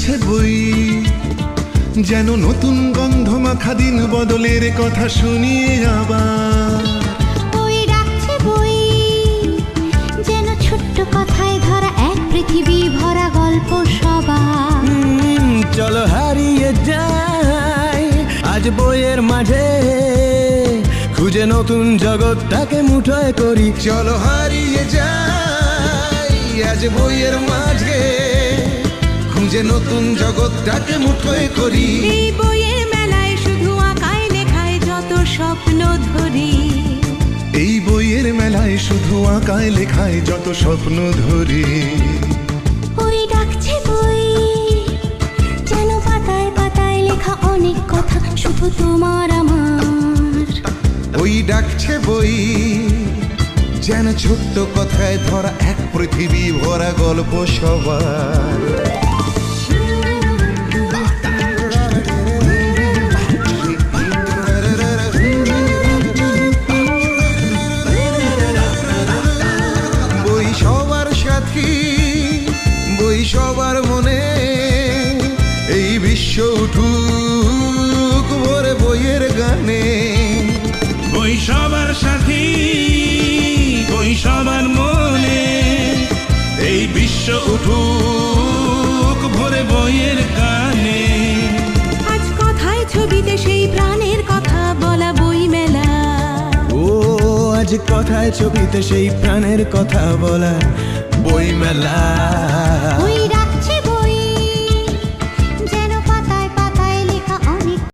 ডাকছে বই, যেন নতুন গন্ধ মাখা দিন বদলের কথা শুনিয়ে আবার। বই ডাকছে বই, যেন ছোট্ট কথায় ধরা এক পৃথিবী ভরা গল্প সবার। চলো হারিয়ে যাই আজ বইয়ের মাঝে, খুঁজে নতুন জগৎটাকে মুঠোয় করি। চলো হারিয়ে যাই আজ বইয়ের মাঝে, খুঁজে নতুন জগৎটাকে মুঠোয় করি। এই বইয়ের মেলায় শুধু আঁকায় লেখায় যত স্বপ্ন ধরি, এই বইয়ের মেলায় শুধু আঁকায় লেখায় যত স্বপ্ন ধরি। বই ডাকছে বই, যেন পাতায় পাতায় লেখা অনেক কথা শুধু তোমার আমার। ওই ডাকছে বই, যেন ছোট্ট কথায় ধরা এক পৃথিবী ভরা গল্প সবার। বই সবার সাথী, বই সবার মনে, এই বিশ্ব উঠুক ভরে বইয়ের গানে। বই সবার সাথী, বই সবার মনে, এই বিশ্ব উঠুক ভরে বইয়ের গানে। আজ কথায় ছবিতে সেই প্রাণের কথা বলা বই মেলা। ও আজ কথায় ছবিতে সেই প্রাণের কথা বলা বই মেলা। বই